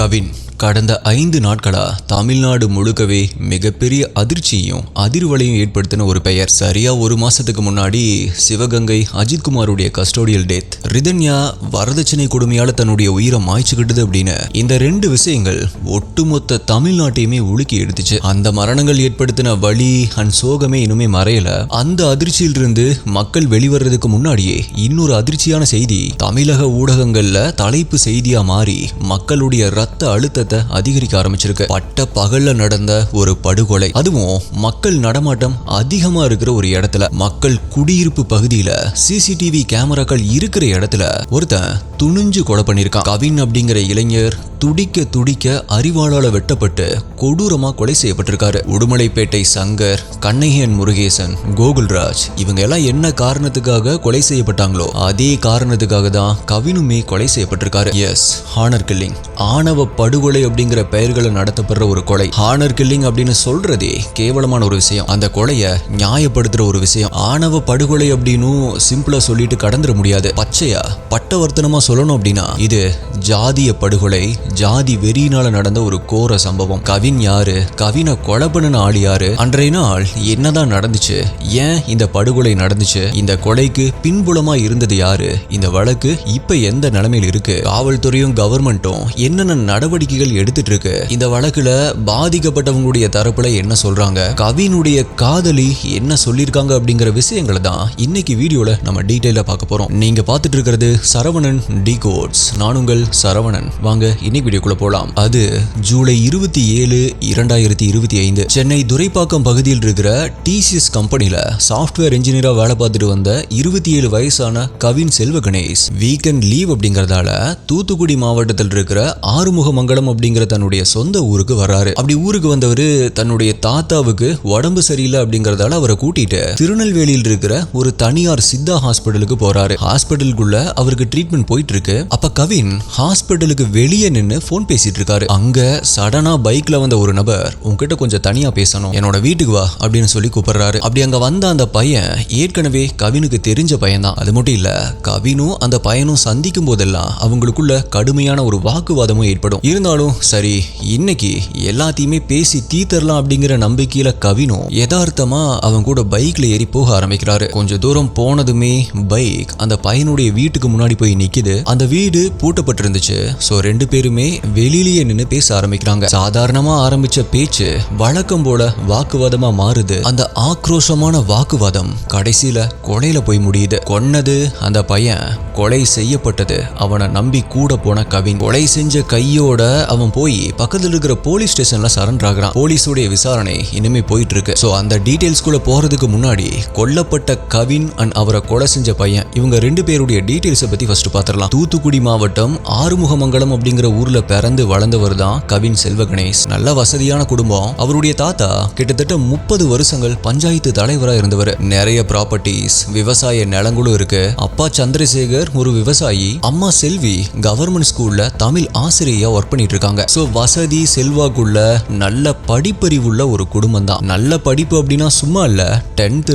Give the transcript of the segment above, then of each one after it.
கவின் கடந்த 5 நாட்களா தமிழ்நாடு முழுக்கவே மிகப்பெரிய அதிர்ச்சியும் அதிர்வலையும் ஏற்படுத்தின ஒரு பெயர். சரியா ஒரு மாசத்துக்கு முன்னாடி சிவகங்கை அஜித்குமாருடைய கஸ்டோடியல் டெத், ரிதன்யா வரதட்சணை கொடுமையால தன்னுடைய உயிரை மாய்ச்சிக்கிட்டது அப்படின்னு இந்த 2 விஷயங்கள் ஒட்டுமொத்த தமிழ்நாட்டையுமே உலுக்கி எடுத்துச்சு. அந்த மரணங்கள் ஏற்படுத்தின வலி அண்ட் சோகமே இன்னுமே மறையல. அந்த அதிர்ச்சியிலிருந்து மக்கள் வெளிவரதுக்கு முன்னாடியே இன்னொரு அதிர்ச்சியான செய்தி தமிழக ஊடகங்கள்ல தலைப்பு செய்தியா மாறி மக்களுடைய ரத்த அழுத்தத்தை அதிகரிக்க ஆரம்பிச்சிருக்கு. பட்ட பகல்ல நடந்த ஒரு படுகொலை, அதுவும் மக்கள் நடமாட்டம் அதிகமா இருக்கிற ஒரு இடத்துல, மக்கள் குடியிருப்பு பகுதியில சிசிடிவி கேமராக்கள் இருக்கிற இடத்துல ஒருத்தன் துணிஞ்சு கொலை பண்ணிருக்கான். கவின் அப்படிங்கிற இளைஞர் துடிக்க துடிக்க அறிவாளால வெட்டப்பட்டு கொடூரமா கொலை செய்யப்பட்டிருக்காரு. உடுமலைப்பேட்டை சங்கர், கண்ணையன் முருகேசன், கோகுல்ராஜ் இவங்க எல்லாம் என்ன காரணத்துக்காக கொலை செய்யப்பட்டாங்களோ அதே காரணத்துக்காக தான் கவினுமே கொலை செய்யப்பட்டிருக்காரு. எஸ், ஹானர் கில்லிங், ஆணவ படுகொலை அப்படிங்கிற பெயர்களை நடத்தப்படுற ஒரு கொலை. ஹானர் கில்லிங் அப்படின்னு சொல்றதே கேவலமான ஒரு விஷயம், அந்த கொலையை நியாயப்படுத்துற ஒரு விஷயம். ஆணவ படுகொலை அப்படின்னு சிம்பிளா சொல்லிட்டு கடந்துட முடியாது. பச்சையா பட்டவர்த்தனமா சொல்லணும் அப்படின்னா இது ஜாதிய படுகொலை, ஜாதி வெறியினால நடந்த ஒரு கோர சம்பவம். கவின் யாரு, கவினை கொலை பண்ணின ஆள் யாரு, அன்றைய நாள் என்னதான் நடந்துச்சு, ஏன் இந்த படுகொலை நடந்துச்சு, இந்த கொலைக்கு பின்புலமா இருந்தது யாரு, இந்த வழக்கு இப்ப எந்த நிலைமையில் இருக்கு, காவல்துறையும் கவர்மெண்ட்டும் என்னென்ன நடவடிக்கைகள் எடுத்துட்டு இருக்கு, இந்த வழக்குல பாதிக்கப்பட்டவங்களுடைய தரப்புல என்ன சொல்றாங்க, கவினுடைய காதலி என்ன சொல்லியிருக்காங்க அப்படிங்கிற விஷயங்களை தான் இன்னைக்கு வீடியோல நம்ம டீடைலா பார்க்க போறோம். நீங்க பார்த்துட்டு இருக்கிறது சரவணன் டிகோட்ஸ். நான் உங்கள் சரவணன். வாங்க இன்னைக்கு வீடியோக்குள்ள போலாம். அது ஜூலை 27, 2025 சென்னை துரைப்பாக்கம் பகுதியில் இருக்கிற டிசிஎஸ் கம்பெனில சாஃப்ட்வேர் இன்ஜினியரா வேலை பார்த்துட்டு வந்த 27 வயசான கவின் செல்வ கணேஷ் வீக்கெண்ட் லீவ் அப்படிங்கறதால தூத்துக்குடி மாவட்டத்தில் இருக்கிற ஆறுமுகமங்கலம் அப்படிங்கிற தன்னுடைய சொந்த ஊருக்கு வர்றாரு. அப்படி ஊருக்கு வந்தவரு தன்னுடைய தாத்தாவுக்கு உடம்பு சரியில்லை அப்படிங்கறதால அவரை கூட்டிட்டு திருநெல்வேலியில் இருக்கிற ஒரு தனியார் சித்தா ஹாஸ்பிட்டலுக்கு போறாரு. ஹாஸ்பிட்டலுக்குள்ள அவருக்கு ட்ரீட்மெண்ட் போயிட்டு இருக்கு. அப்ப கவின் ஹாஸ்பிட்டலுக்கு வெளியே நின்னு போன் பேசிட்டு இருக்காரு. அங்க சடனா பைக்ல வந்த ஒரு நபர், உன்கிட்ட கொஞ்சம் தனியா பேசணும், என்னோட வீட்டுக்கு வா அப்படின்னு சொல்லி கூப்பிடுறாரு. அப்படி அங்க வந்த அந்த பையன் ஏற்கனவே கவினுக்கு தெரிஞ்ச பையன் தான். அது மட்டும் இல்ல, கவினும் அந்த பையனும் சந்திக்கும் போதெல்லாம் அவங்களுக்குள்ள கடுமையான ஒரு வாக்குவாதமும் ஏற்படும். இருந்தாலும் சரி, இன்னைக்கு எல்லாத்தையுமே பேசி தீர்த்தரலாம் அப்படிங்கிற நம்பிக்கையில கவினும் யதார்த்தமா அவங்க கூட பைக்ல ஏறி போக ஆரம்பிக்கிறாரு. கொஞ்சம் தூரம் போனதுமே பைக் அந்த பையனுடைய வீட்டுக்கு முன்னாடி போய் நிக்குது. அந்த வீடு பூட்டப்பட்டிருந்துச்சு. சோ 2 பேருமே வெளியிலேயே நின்று பேச ஆரம்பிக்கிறாங்க. சாதாரணமா ஆரம்பிச்ச பேச்சு வழக்கம் போல வாக்குவாதமா மாறுது. அந்த ஆக்ரோஷமான வாக்குவாதம் கடைசியில கொலையில போய் முடியுது. கொன்னது அந்த பையன், கொலை செய்யப்பட்டது அவனை நம்பி கூட போன கவின். கொலை செஞ்ச கையோட அவன் போய் பக்கத்துல இருக்கிற போலீஸ் ஸ்டேஷன்ல சரண்டர் ஆகுறான். போலீஸுடைய விசாரணை இனிமே போயிட்டு இருக்கு. சோ அந்த டீடைல்ஸ்குள்ள போறதுக்கு முன்னாடி கொல்லப்பட்ட கவின் அண்ட் அவரை கொலை செஞ்ச பையன், இவங்க 2 பேருடைய டீடைல்ஸை பத்தி ஃபர்ஸ்ட் பாத்திரலாம். தூத்துக்குடி மாவட்டம் ஆறுமுகமங்கலம் அப்படிங்கிற ஊர்ல பிறந்து வளர்ந்தவர் தான் கவின் செல்வ கணேஷ். நல்ல வசதியான குடும்பம். அவருடைய தாத்தா கிட்டத்தட்ட 30 வருஷங்கள் பஞ்சாயத்து தலைவரா இருந்தவர். நிறைய ப்ராப்பர்ட்டிஸ், விவசாய நிலங்களும் இருக்கு. அப்பா சந்திரசேகர் ஒரு விவசாயி, அம்மா செல்வி கவர்மெண்ட் ஸ்கூல்ல தமிழ் ஆசிரியா ஒர்க் பண்ணிட்டு இருக்காங்க. சோ வசதி செல்வாக்குள்ள நல்ல படிப்பறிவுள்ள ஒரு குடும்பம் தான். நல்ல படிப்பு அப்படின்னா சும்மா இல்ல, 10th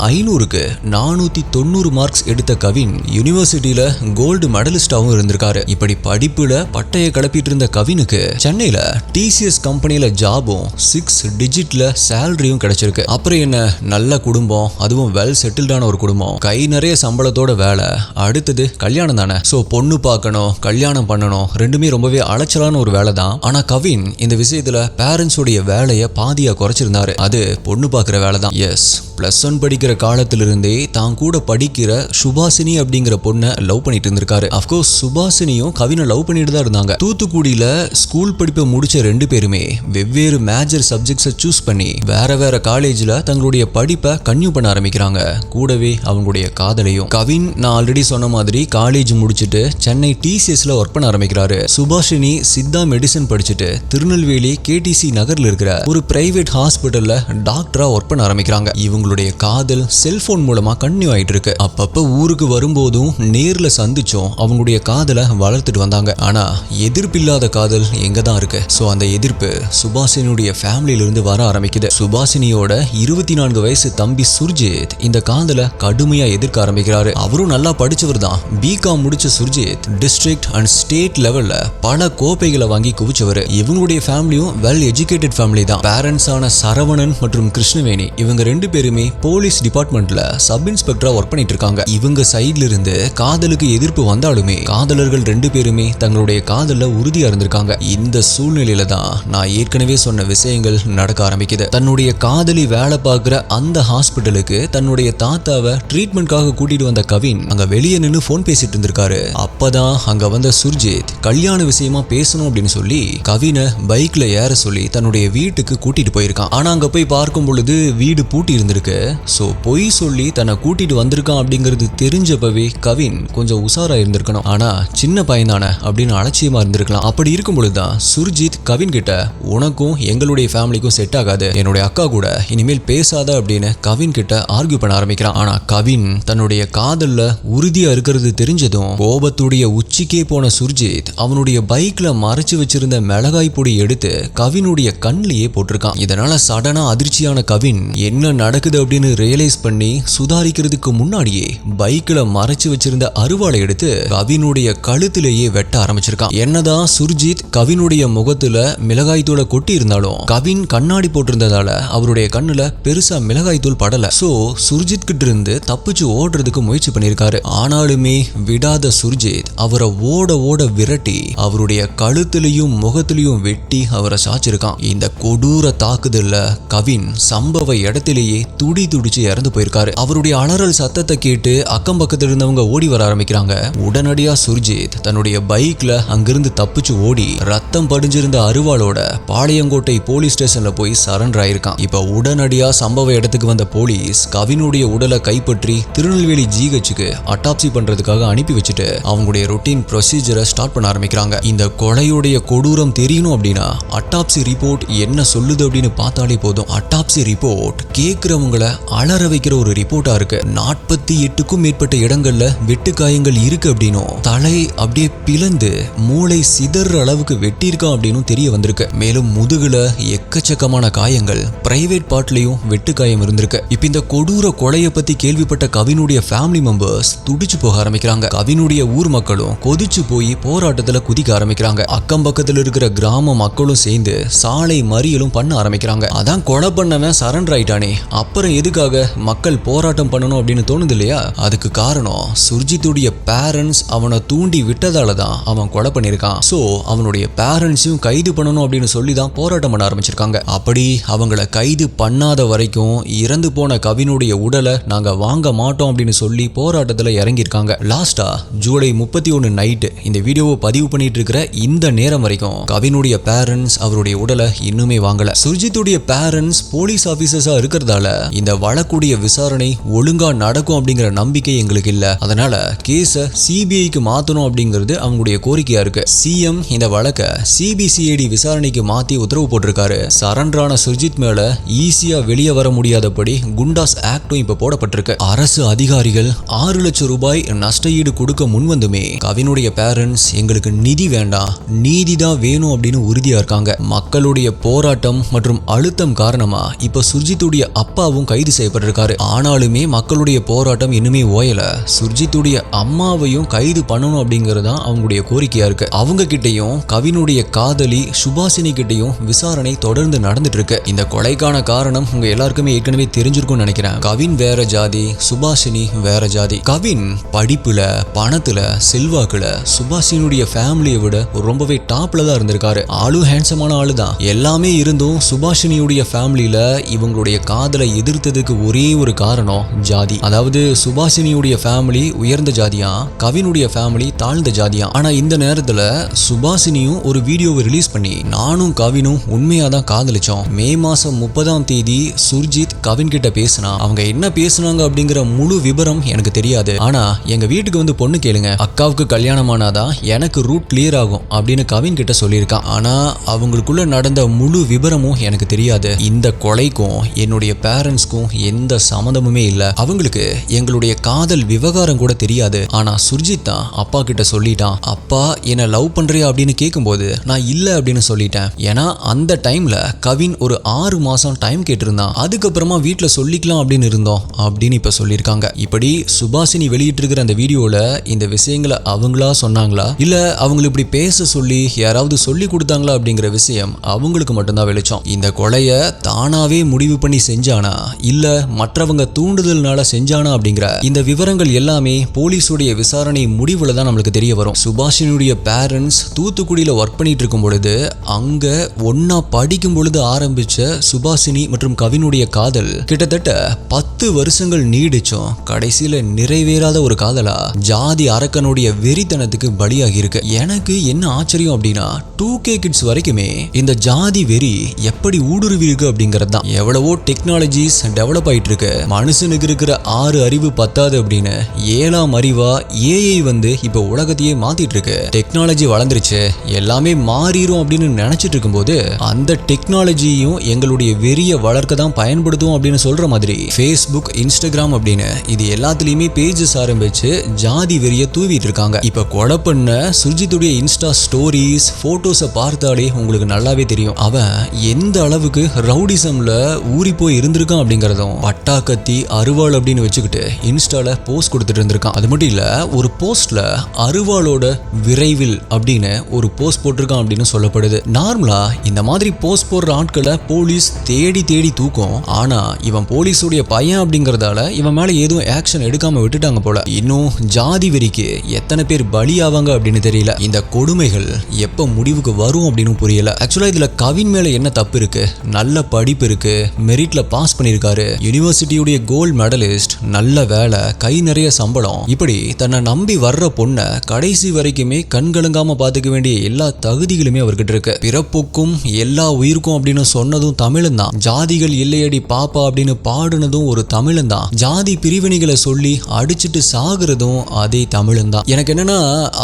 500க்கு 490 மார்க்ஸ் எடுத்த கவின் யூனிவர்சிட்டியில கோல்டு மெடலிஸ்டாவும் இருந்திருக்காரு. இப்படி படிப்புல பட்டைய கிளப்பிட்டு இருந்த கவினுக்கு சென்னையில டிசிஎஸ் கம்பெனில ஜாபும் 6 டிஜிட்ல சேலரியும் கிடைச்சிருக்கு. அப்புறம் என்ன, நல்ல குடும்பம், அதுவும் வெல் செட்டில்டான ஒரு குடும்பம், கை நிறைய சம்பளத்தோட வேலை. அடுத்தது கல்யாணம் தானே. சோ பொண்ணு பார்க்கணும், கல்யாணம் பண்ணணும், ரெண்டுமே ரொம்பவே அலைச்சலான ஒரு வேலை தான். ஆனா கவின் இந்த விஷயத்துல பேரண்ட்ஸ் உடைய வேலையை பாதியா குறைச்சிருந்தாரு. அது பொண்ணு பார்க்கிற வேலை தான். எஸ், +1 படிக்கிற காலத்திலிருந்தே தான் கூட படிக்கிற சுபாசினி அப்படிங்கிற பொண்ணை லவ் பண்ணிட்டு இருந்திருக்காரு. அப்கோர்ஸ் சுபாசினியும் கவினை லவ் பண்ணிட்டு தான் இருந்தாங்க. தூத்துக்குடியில ஸ்கூல் படிப்பை முடிச்ச 2 பேருமே வெவ்வேறு மேஜர் சப்ஜெக்ட்ஸை சூஸ் பண்ணி வேற வேற காலேஜ்ல தங்களுடைய படிப்பை கன்டினியூ பண்ண ஆரம்பிக்கிறாங்க. கூடவே அவங்களுடைய காதலையும். கவின் நான் ஆல்ரெடி சொன்ன மாதிரி காலேஜ் முடிச்சுட்டு சென்னை டிசிஎஸ்ல ஒர்க் பண்ண ஆரம்பிக்கிறாரு. சுபாஷினி சித்தா மெடிசன் படிச்சுட்டு திருநெல்வேலி கேடிசி நகர்ல இருக்கிற ஒரு பிரைவேட் ஹாஸ்பிட்டல்ல டாக்டரா ஒர்க் பண்ண ஆரம்பிக்கிறாங்க. இவங்களுடைய காதல் செல்போன் மூலமா கன்டினியூ ஆயிட்டு இருக்கு. அப்பப்ப ஊருக்கு வரும்போதும் நேர்ல சந்திச்சோம் அவங்களுடைய காதலை வளர்த்துட்டு வந்தாங்க. ஆனா எதிர்ப்பில்லாத காதல் எங்க தான் இருக்கு. சோ அந்த எதிர்ப்பு சுபாஷினியுடைய ஃபேமிலியில இருந்து வர ஆரம்பிக்குது. சுபாஷினியோட 24 வயசு தம்பி சுர்ஜித் இந்த காதலை கடுமையா எதிர்க்க ஆரம்பிக்கிறாரு. அவரும் நல்லா படிச்சவர் தான். பிகாம் முடிச்ச சுர்ஜித் டிஸ்ட்ரிக்ட் அண்ட் ஸ்டேட் லெவல்ல பல கோப்பைகளை வாங்கி குவிச்சவர். இவங்களுடைய ஃபேமிலியும் வெல் எஜுகேட்டட் ஃபேமிலி தான். பேரண்ட்ஸான சரவணன் மற்றும் கிருஷ்ணவேணி இவங்க 2 பேருமே போலீஸ் டிபார்ட்மெண்ட்ல சப் இன்ஸ்பெக்டரா ஒர்க் பண்ணிட்டு இருக்காங்க. இவங்க சைட்ல இருந்து காதலுக்கு எதிர்ப்பு வந்தாலுமே காதலர்கள் 2 பேருமே தங்களுடைய காதல்ல உறுதியா இருந்திருக்காங்க. இந்த சூழ்நிலையில தான் நான் ஏற்கனவே சொன்ன விஷயங்கள் நடக்க ஆரம்பிக்குது. தன்னுடைய காதலி வேலை பார்க்குற அந்த ஹாஸ்பிட்டலுக்கு தன்னுடைய தாத்தாவை ட்ரீட்மெண்ட்காக கூட்டிட்டு வந்த கவின் அங்க வெளியே நின்று போன் பேசிட்டு இருந்திருக்காரு. அப்பதான் அங்க வந்த சுர்ஜித் கல்யாண விஷயமா பேசணும் அப்படின்னு சொல்லி கவினை பைக்ல ஏற சொல்லி தன்னுடைய வீட்டுக்கு கூட்டிட்டு போயிருக்கான். ஆனா அங்க போய் பார்க்கும் பொழுது வீடு பூட்டி இருந்திருக்கு. சோ பொய் சொல்லி தன்னை கூட்டிட்டு வந்திருக்கான் அப்படிங்கிறது தெரிஞ்சப்பவே கவின் கொஞ்சம் உஷாரா இருந்திருக்கணும். ஆனா சின்ன பையன் தானே அப்படின்னு அலட்சியமா இருந்திருக்கலாம். அப்படி இருக்கும் பொழுதுதான் சுர்ஜித் கவின் கிட்ட உனக்கும் எங்களுடைய ஃபேமிலிக்கும் செட் ஆகாது, என்னுடைய அக்கா கூட இனிமேல் பேசாத அப்படின்னு கவின் கிட்ட ஆர்கியூ பண்ண ஆரம்பிக்கிறான். ஆனா கவின் தன்னுடைய காதல்ல உறுதியா இருக்கிறது தெரிஞ்சதும் கோபத்துடைய உச்சிக்கே போன சுர்ஜித் அவனுடைய பைக்ல மறைச்சு வச்சிருந்த மிளகாய் பொடி எடுத்து கவினுடைய கண்ணிலேயே போட்டிருக்கான். இதனால சடனா அதிர்ச்சியான கவின் என்ன நடக்குது அப்படின்னு ரியலைஸ் பண்ணி சுதாரிக்கிறதுக்கு முன்னாடியே பைக்ல மறைச்சு வச்சிருந்த அருவாளை எடுத்து கவினுடைய கழுத்திலேயே வெட்ட ஆரம்பிச்சிருக்கான். என்னதான் சுர்ஜித் கவினுடைய முகத்துல மிளகாய் தூளை கொட்டி இருந்தாலும் கவின் கண்ணாடி போட்டிருந்ததால அவருடைய கண்ணுல பெருசா மிளகாய் தூள் படல. சோ சுர்ஜித் கிட்ட இருந்து தப்பிச்சு ஓடுறதுக்கு முயற்சி பண்ணிருக்காரு. ஆனாலுமே விடாத சுர்ஜித் அவரை ஓட ஓட விரட்டி அவருடைய கழுத்திலையும் முகத்திலையும் வெட்டி அவரை சாச்சிருக்கான். இந்த கொடூர தாக்குதல்ல கவின் சம்பவ இடத்திலேயே துடி துடிச்சு இறந்து போயிருக்காரு. அவருடைய அலறல் சத்தத்தை கேட்டு அக்கம் பக்கத்துல இருந்தவங்க ஓடி வர ஆரம்பிக்கிறாங்க. உடனடியா சுர்ஜித் தன்னுடைய பைக்ல அங்கிருந்து தப்பிச்சு ஓடி ரத்தம் படிஞ்சிருந்த அருவாளோட பாளையங்கோட்டை போலீஸ் ஸ்டேஷன்ல போய் சரண்டர் ஆயிருக்கான். இப்ப உடனடியா சம்பவ இடத்துக்கு வந்த போலீஸ் கவினுடைய உடலை கைப்பற்றி திருநெல்வேலி ஜிஹெச்சுக்கு அட்டாப்சி பண்றதுக்காக அனுப்பி வச்சுட்டு அவங்களுடைய ரொட்டீன் ப்ரொசீஜரை ஸ்டார்ட் பண்ண ஆரம்பிக்கிறாங்க. இந்த கொலையுடைய கொடூரம் தெரியணும் அப்படின்னா அட்டாப்சி ரிப்போர்ட் என்ன சொல்லுது அப்படின்னு பார்த்தாலே போதும். அட்டாப்சி ரிப்போர்ட் கேட்கிறவங்கள அலற வைக்கிற ஒரு ரிப்போர்ட்டா இருக்கு. 48க்கும் மேற்பட்ட இடங்கள்ல வெட்டு காயங்கள் இருக்கு அப்படின்னும் தலை அப்படியே பிளந்து மூளை சிதற அளவுக்கு வெட்டியிருக்கான் அப்படின்னு தெரிய வந்திருக்கு. மேலும் முதுகுல எக்கச்சக்கமான காயங்கள், பிரைவேட் பார்ட்லயும் வெட்டு காயம் இருந்திருக்கு. இப்ப இந்த கொடூர கொலையை பத்தி கேள்விப்பட்ட கவினுடைய ஃபேமிலி மெம்பர்ஸ் துடிச்சு போக ஆரம்பிக்கிறாங்க. கவினுடைய ஊர் மக்களும் கொதிச்சு போய் போராட்டத்துல குதிக்க ஆரம்பிக்கிறாங்க. அக்கம் பக்கத்துல இருக்கிற கிராம மக்களும் சேர்ந்து சாலை மறியலும் பண்ண ஆரம்பிக்கிறாங்க. அதான் கொலை பண்ணவன் சரண்டர் ஆயிட்டானே, அப்புறம் எதுக்காக மக்கள் போராட்டம் பண்ணணும் அப்படின்னு தோணுது இல்லையா? அதுக்கு காரணம் சுர்ஜித்துடைய பேரண்ட்ஸ் அவனை தூண்டி விட்டதால தான் அவன் கொலை பண்ணிருக்கான். சோ அவனுடைய பேரண்ட்ஸையும் கைது பண்ணணும் அப்படின்னு சொல்லி தான் போராட்டம் பண்ண ஆரம்பிச்சிருக்காங்க. அப்படி அவங்கள கைது பண்ணாத வரைக்கும் இறந்து போன கவினுடைய உடலை நாங்க வாங்க மாட்டோம் அப்படின்னு சொல்லி போராட்டத்துல இறங்கியிருக்காங்க. லாஸ்டா ஜூலை 31 நைட்டு இந்த வீடியோவை பதிவு பண்ணிட்டு இருக்கிற இந்த நேரம் வரைக்கும் கவினுடைய பேரண்ட்ஸ் அவருடைய உடலை இன்னுமே வாங்கல. சுர்ஜித்துடைய பேரண்ட்ஸ் போலீஸ் ஆபீசர்ஸா இருக்கிறதால இந்த வழக்குடைய விசாரணை ஒழுங்கா நடக்கும் அப்படிங்கிற நம்பிக்கை எங்களுக்கு இல்ல. அதனால கேஸ சிபிஐக்கு மாத்தணும் அப்படிங்கிறது அவங்களுடைய கோரிக்கையா இருக்கு. சிஎம் இந்த வழக்க சிபிசிஐடி விசாரணைக்கு மாத்தி உத்தரவு போட்டிருக்காரு. சரண்டரான சுர்ஜித் மேல ஈஸியா வெளியே வர முடியாதபடி குண்டாஸ் ஆக்டும் இப்ப போடப்பட்டிருக்கு. அரசு அதிகாரிகள் 6 லட்சம் ரூபாய் நஷ்ட ஈடு கொடுக்க முன்வந்துமே கவினுடைய பேரண்ட்ஸ் எங்களுக்கு நிதி வேண்டாம், நீதி தான் வேணும் அப்படின்னு உறுதியா இருக்காங்க. மக்களுடைய போராட்டம் மற்றும் அழுத்தம் காரணமா இப்ப சுர்ஜித்துடைய அப்பாவும் கைது செய்யப்பட்டிருக்காரு. ஆனாலுமே மக்களுடைய போராட்டம் இன்னுமே ஓயல. சுர்ஜித்துடைய அம்மாவையும் கைது பண்ணணும் அப்படிங்கறதா அவங்களுடைய கோரிக்கையா இருக்கு. அவங்க கிட்டையும் கவினுடைய காதலி சுபாஷினி கிட்டையும் விசாரணை தொடர்ந்து நடந்துட்டு இருக்கு. இந்த கொலைக்கான காரணம் உங்க எல்லாருக்குமே ஏற்கனவே தெரிஞ்சிருக்கும்னு நினைக்கிறேன். கவின் வேற ஜாதி, சுபாஷினி வேற ஜாதி. கவின் படிப்புல, பணத்துல, செல்வாக்குல சுபாஷினுடைய ஃபேமிலியை விட ரொம்பவே டாப்ல தான் இருந்திருக்காரு. ஆளு ஹேண்ட்ஸமான ஆளு தான். எல்லாமே இருந்தும் சுபாஷினியுடைய ஃபேமிலியில இவங்களுடைய காதலை எதிர்த்ததுக்கு ஒரே ஒரு காரணம் ஜாதி. அதாவது சுபாஷினியுடைய ஃபேமிலி உயர்ந்த ஜாதியா, கவினுடைய ஃபேமிலி தாழ்ந்த ஜாதியா. ஆனா இந்த நேரத்துல சுபாஷினியும் ஒரு வீடியோவை ரிலீஸ் பண்ணி நானும் கவினும் உண்மையாதான் காதலிச்சோம். மே மாசம் 30ஆம் தேதி சுர்ஜித் கவின் கிட்ட பேசினா. அவங்க என்ன பேசுனாங்க அப்படிங்கிற முழு விபரம் எனக்கு தெரியாது. ஆனா எங்க வீட்டுக்கு வந்து பொண்ணு கேளுங்க, அக்காவுக்கு கல்யாணம் ஆனாதான் எனக்கு ரூட் கிளியர் ஆகும் அப்படின்னு கவின் கிட்ட சொல்லியிருக்கான். ஆனா அவங்களுக்குள்ள நடந்த முழு விபரமும் எனக்கு தெரியாது. இந்த கொலைக்கும் என்னுடைய பேரண்ட்ஸ்க்கும் எந்த சம்மந்தமுமே இல்ல. அவங்களுக்கு எங்களுடைய காதல் விவகாரம் கூட தெரியாது. ஆனா சுர்ஜித் தான் அப்பா கிட்ட சொல்லிட்டான். அப்பா என்ன லவ் பண்றியா அப்படின்னு கேட்கும்போது நான் இல்ல அப்படின்னு சொல்லிட்டேன். ஏன்னா அந்த டைம்ல கவின் ஒரு 6 மாசம் டைம் கேட்டிருந்தான். அதுக்கப்புறமா வீட்டுல சொல்லிக்கலாம் அப்படின்னு இருந்தோம் அப்படின்னு இப்ப சொல்லியிருக்காங்க. இப்படி சுபாஷினி வெளியிட்டு இருக்கிற அந்த வீடியோல இந்த விஷயங்களை அவங்களா சொன்னாங்களா, இல்ல அவங்களை இப்படி பேச சொல்லி யாராவது சொல்லி கொடுத்தாங்களா அப்படிங்கிற விஷயம் அவங்களுக்கு மட்டும்தான் வெளிச்சம். இந்த கொலையை தானாவே முடிவு பண்ணி செஞ்சானா இல்ல மற்றவங்க தூண்டுதல்னால செஞ்சானா அப்படிங்கிற இந்த விவரங்கள் எல்லாமே போலீஸுடைய விசாரணை முடிவுல தான் நம்மளுக்கு தெரிய வரும். சுபாஷினியுடைய பேரண்ட்ஸ் தூத்துக்குடியில ஒர்க் பண்ணிட்டு இருக்கும் பொழுது அங்க ஒன்னா படிக்கும் பொழுது ஆரம்பிச்ச சுபாஷினி மற்றும் கவினுடைய காதல் கிட்டத்தட்ட 10 வருஷங்கள் நீடிச்சும் கடைசியில நிறைவேறாத ஒரு காதலா ஜாதி அரக்கனுடைய வெறித்தனத்துக்கு பலியாகி இருக்கு. எனக்கு என்ன ஆச்சரியம் அப்படின்னா 2K கிட்ஸ் வரைக்குமே இந்த ஜாதி வெறி எப்படி ஊடுருவி இருக்கு அப்படிங்கிறது தான். எவ்வளவோ டெக்னாலஜிஸ் டெவலப் ஆயிட்டு இருக்கு. மனுஷனுக்கு இருக்கிற 6 அறிவு பத்தாது அப்படின்னு 7ஆம் அறிவா ஏஐ வந்து இப்ப உலகத்தையே மாத்திட்டு இருக்கு. டெக்னாலஜி வளர்ந்துருச்சு, எல்லாமே மாறிடும் அப்படின்னு நினைச்சிட்டு இருக்கும்போது அந்த டெக்னாலஜியும் எங்களுடைய வெறிய வளர்க்க தான் பயன்படுத்தும் அப்படின்னு சொல்ற மாதிரி ஃபேஸ்புக், இன்ஸ்டாகிராம் அப்படின்னு இது எல்லாத்துலயுமே பேஜஸ் ஆரம்பிச்சு ஜாதி வெறிய தூவிட்டு இருக்காங்க. இப்ப கொலை பண்ண சுர்ஜித்துடைய இன்ஸ்டா ஸ்டோரிஸ் போட்டோஸை பார்த்தாலே உங்களுக்கு நல்லாவே தெரியும் அவன் எந்த அளவுக்கு ரவுடிசம்ல ஊறி போய் இருந்திருக்கான் அப்படிங்கறதும். பட்டா கத்தி அருவாள் அப்படின்னு வச்சுக்கிட்டு இன்ஸ்டால போஸ்ட் கொடுத்துட்டு இருந்திருக்கான். அது மட்டும் இல்ல ஒரு போஸ்ட்ல அருவாளோட விரைவில் அப்படின்னு ஒரு போஸ்ட் போட்டிருக்கான் அப்படின்னு சொல்லப்படுது. நார்மலா இந்த மாதிரி போஸ்ட் போடுற ஆட்களை போலீஸ் தேடி தேடி தூக்கும். ஆனா இவன் போலீஸுடைய பையன் அப்படிங்கறதால இவன் மேல எதுவும் ஆக்ஷன் எடுக்காம விட்டுட்டாங்க போல. இன்னும் ஜாதி வெறிக்கு எத்தனை பேர் பலியாவாங்க அப்படின்னு தெரியல. இந்த கொடுமைகள் எப்ப முடிவுக்கு வரும் அப்படின்னு புரியல. ஆக்சுவலா இதுல கவின் மேல என்ன தப்பு இருக்கு? நல்ல படிப்பு இருக்கு, மெரிட்ல பாஸ் பண்ணிருக்காரு, யூனிவர்சிட்டியுடைய கோல்ட் மெடலிஸ்ட், நல்ல வேலை, கை நிறைய சம்பளம், இப்படி தன்னை நம்பி வர்ற பொண்ணை கடைசி வரைக்குமே கண்கலங்காம பாத்துக்க வேண்டிய எல்லா தகுதிகளுமே அவர்கிட்ட இருக்கு. பிறப்புக்கும் எல்லா உயிருக்கும் அப்படின்னு சொன்னதும் தமிழன் தான். ஜாதிகள் இல்லையடி பாப்பா அப்படின்னு பாடுனதும் ஒரு தமிழன் தான். ஜாதி பிரிவினைகளை சொல்லி அடிச்சுட்டு சாகுறதும் அதே தமிழன் தான். எனக்கு என்னன்னா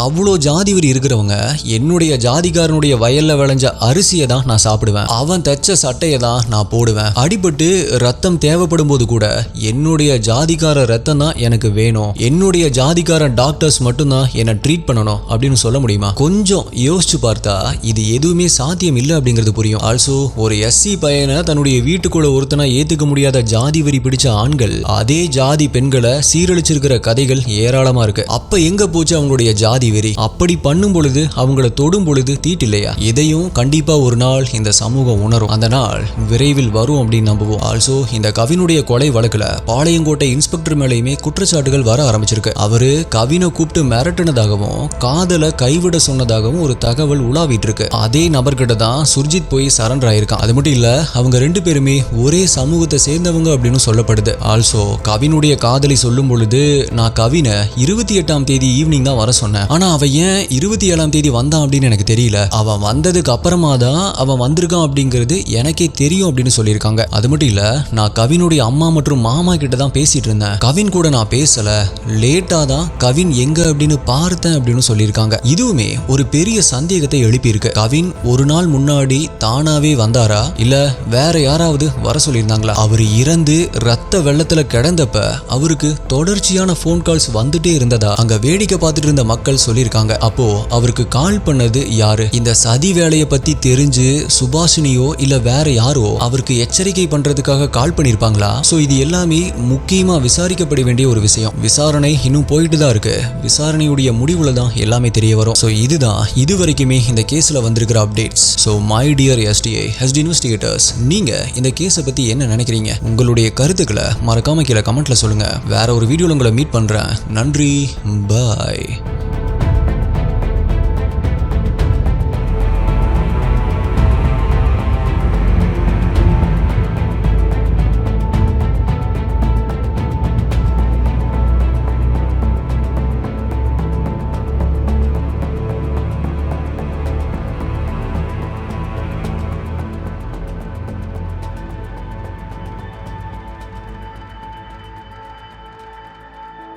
அவ்வளோ ஜாதி வெறி இருக்கிறவங்க என்னுடைய ஜாதிகாரனுடைய வயல்ல விளைஞ்ச அரிசியை தான் நான் சாப்பிடுவேன், அவன் தச்ச சட்டையை தான் நான் போடுவேன், அடிபட்டு ரத்தம் தேவைப்படும் போது கூட என்னுடைய ஜாதிகார ரத்தம் தான் எனக்கு வேணும், என்னுடைய ஜாதிகார டாக்டர்ஸ் மட்டும்தான் என்னை ட்ரீட் பண்ணணும் அப்படின்னு சொல்ல முடியுமா? கொஞ்சம் யோசிச்சு பார்த்தா இது எதுவுமே சாத்தியம் இல்லை அப்படிங்கிறது புரியும். ஆல்சோ ஒரு எஸ்சி பையனை தன்னுடைய வீட்டுக்குள்ள ஒருத்தனா ஏத்துக்க முடியாத ஜாதி வெறி பிடிச்ச ஆண்கள் அதே ஜாதி பெண்களை சீரழிச்சிருக்கிற கதைகள் ஏராளமா இருக்கு. அப்ப எங்க போச்சு அவங்களுடைய ஜாதி வெறி? அப்படி பண்ணும் பொழுது அவங்கள தொடும் பொழுது தீட்டு இல்லையா? இதையும் கண்டிப்பா ஒரு நாள் இந்த சமூகம் உணரும். அந்த நாள் விரைவில் வரும் அப்படின்னு நம்புவோம். ஆல்சோ இந்த கவினுடைய கொலை வழக்குல பாளையங்கோட்டை இன்ஸ்பெக்டர் மேலேயுமே குற்றச்சாட்டுகள் வர ஆரம்பிச்சிருக்கு. அவரு கவினை கூப்பிட்டு மிரட்டினதாகவும் காதலை கைவிட சொன்னதாகவும் ஒரு தகவல் உலாவிட்டு இருக்கு. அதே நபர்கிட்ட தான் சுர்ஜித் போய் சரண்டர் ஆயிருக்கான். அது மட்டும் இல்ல அவங்க 2 பேருமே ஒரே சமூகத்தை சேர்ந்தவங்க அப்படின்னு சொல்லப்படுது. ஆல்சோ கவினுடைய காதலி சொல்லும் பொழுது நான் கவினை 28ஆம் தேதி ஈவினிங் தான் வர சொன்னேன், ஆனா அவன் ஏன் 27ஆம் தேதி வந்தான் அப்படின்னு எனக்கு தெரியல, அவன் வந்ததுக்கு அப்புறமா தான் அவன் வந்திருக்கான் அப்படிங்கிறது எனக்கே தெரியும் அப்படின்னு சொல்லியிருக்காங்க. அது மட்டும் இல்ல நான் கவினுடைய அம்மா மற்றும் மாமா கிட்ட தான் பேசிட்டு இருந்தேன், கவின் கூட நான் பேசல, லேட்டா தான் கவின் எங்க அப்படின்னு பார்த்தேன் அப்படின்னு சொல்லியிருக்காங்க. இதுவுமே ஒரு பெரிய சந்தேகத்தை எழுப்பியிருக்கு. கவின் ஒரு நாள் முன்னாடி தானாவே வந்தாரா இல்ல வேற யாராவது வர சொல்லியிருந்தாங்களா? அவர் இறந்து ரத்த வெள்ளத்துல கிடந்தப்ப அவருக்கு தொடர்ச்சியான போன் கால்ஸ் வந்துட்டே இருந்ததா அங்க வேடிக்கை பார்த்துட்டு இருந்த மக்கள் சொல்லியிருக்காங்க. அப்போ அவருக்கு கால் பண்ணது யாரு? இந்த சதி வேலையை பத்தி தெரிஞ்சு சுபாஷினியோ இல்ல வேற யாரோ அவருக்கு எச்சரிக்கை பண்றதுக்காக கால் பண்ணிருப்பாங்களா? சோ இது எல்லாமே முக்கியமா விசாரிக்கப்பட வேண்டிய ஒரு விஷயம். விசாரணை இன்னும் போயிட்டு தான் இருக்கு. விசாரணையுடைய முடிவுல தான் எல்லாமே தெரிய வரும். சோ இதுதான் இதுவரைக்குமே இந்த கேஸ்ல வந்திருக்கிற updates. So my dear STI HD investigators, நீங்க இந்த கேஸை பத்தி என்ன நினைக்கிறீங்க? உங்களுடைய கருத்துக்களை மறக்காம கீழே கமெண்ட்ல சொல்லுங்க. வேற ஒரு வீடியோல உங்களை மீட் பண்றேன். நன்றி, பாய்.